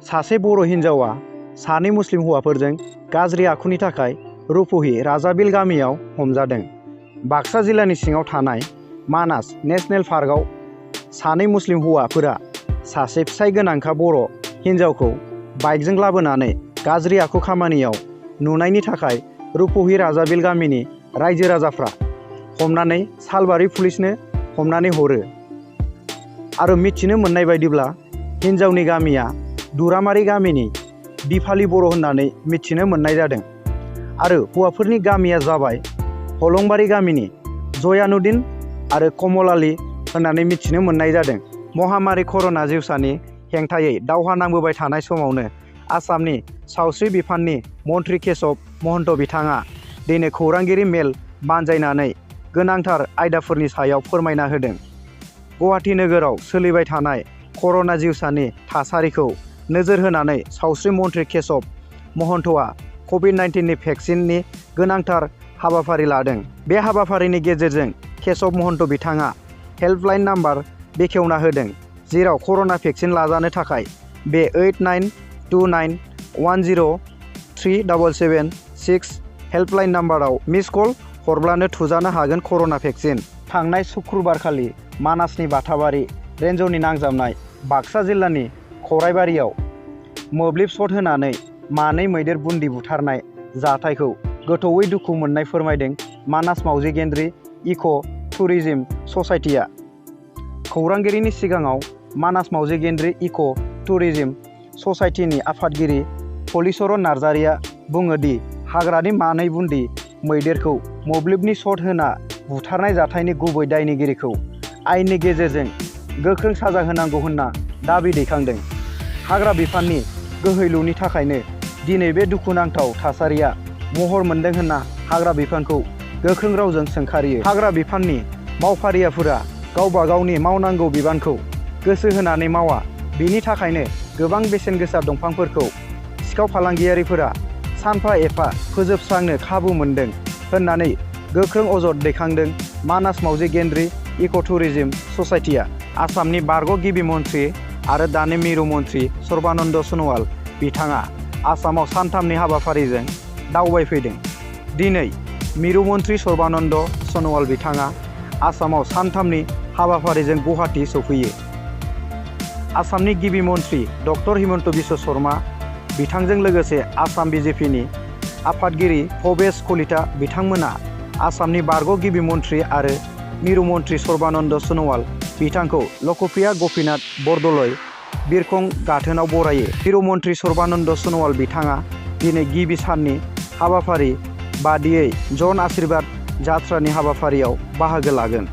सासे बर' हिन्जावा सानै मुस्लिम हौवाफोरजों गाज्रि आखुनि थाखाय रुपहि राजाबिल गामियाव हमजादों। बाक्सा जिल्लानि सिङाव थानाय मानास नेशनेल पार्कआव सानै मुस्लिम हौवाफोरा सासे फिसाय गोनांखा बर' हिन्जावखौ बाइकजों लाबोनानै गाज्रि आखु खामानियाव नुनायनि थाखाय रुपहि राजाबिल गामिनि रायजो राजाफ्रा हमनानै सालबारि पुलिसनो हमनानै हरो। आरो मिथिनो मोननाय बायदिब्ला हिन्जावनि गामिया दुरामारि गामिनि बिफालि बर' होननानै मिथिनो मोननाय जादों। आरो हौवाफोरनि गामिया जाबाय हलंबारि गामिनि जयानुद्दिन आरो कमलालि होननानै मिथिनो मोननाय जादों। महामारि कर'ना जिउसानि हेंथायै दावहा नांबोबाय थानाय समावनो आसामनि सावस्रि बिफाननि मन्त्रि केशब महन्त बिथाङा दिनै खौरांगिरि मेल बानजायनानै गोनांथार आयदाफोरनि सायाव फोरमायना होदों। गुवाहाटि नोगोराव सोलिबाय थानाय कर'ना जिउसानि थासारिखौ नोजोर होनानै सावस्रि मन्त्रि केशब महन्तआ कभिड-19 भेक्सिननि गोनांथार हाबाफारि लादों। बे हाबाफारिनि गेजेरजों केशब महन्त बिथाङा हेल्पलाइन नाम्बार बेखेवना होदों, जेराव कर'ना भेक्सिन लाजानो थाखाय बे 8929103776 हेल्पलाइन नाम्बाराव मिस कल हरब्लानो थुजानो हागोन कर'ना भेक्सिन। थांनाय सुक्रुबारखालि मानासनि बाथाबारि रेन्जनि नांजाबनाय बाक्सा जिल्लानि खराइबारियाव मोब्लिब शट होनानै मानै मैदेर बुन्दि बुथारनाय जाथायखौ गोथौयै दुखु मोननाय फोरमायदों मानास मावजि गेन्द्रि इक' टुरिजिम ससाइटिया। खौरांगिरिनि सिगाङाव मानास मावजि गेन्द्रि इक' टुरिजिम ससाइटिनि आफादगिरि हलिचरन नार्जारिया बुङो दि हाग्रानि मानै बुन्दि मैदेरखौ मोब्लिबनि शट होना बुथारनाय जाथायनि गुबै दायनिगिरिखौ आयेननि गेजेरजों गोख्रों साजा होनांगौ होनना दाबि दैखांदों। हाग्रा बिफाननि गोहैलुनि थाखायनो दिनै बे दुखुनांथाव थासारिया महर मोन्दों होनना हाग्रा बिफानखौ गोख्रों रावजों सोंखारियो। हाग्रा बिफाननि मावफारियाफोरा गावबा गावनि मावनांगौ बिबानखौ गोसो होनानै मावा, बिनि थाखायनो गोबां बेसेन गोसा दंफांफोरखौ सिखाव फालांगियारिफोरा सानफा एफा फोजोबस्रांनो खाबु मोन्दों होननानै गोख्रों अजद दैखांदों मानास मावजि गेन्द्रि इक' टुरिजिम ससाइटिया। आसामनि बारग' गिबि मन्त्रि आरो दानि मिरु मन्त्रि सर्बानन्द सन'वाल बिथाङा आसामाव सानथामनि हाबाफारिजों दावबायफैदों। दिनै मिरु मन्त्रि सर्बानन्द सन'वाल बिथाङा आसामाव सानथामनि हाबाफारिजों गुवाहाटि सौफैयो। आसामनि गिबि मन्त्रि डक्टर हिमन्त बिश्व शर्मा बिथांजों लोगोसे आसाम बिजेपिनि आफादगिरि भबेश कलिता बिथांमोना आसामनि बारग' गिबि मन्त्रि आरो मिरु मन्त्रि सर्बानन्द सन'वाल बिथांखौ लकप्रिया गपिनाथ बरदलै बिरखं गाथोनाव बरायो। मिरु मन्त्रि सर्बानन्द सन'वाल बिथाङा दिनै गिबि साननि हाबाफारि बादियै जन आशीर्बाद जात्रानि हाबाफारियाव बाहागो लागोन।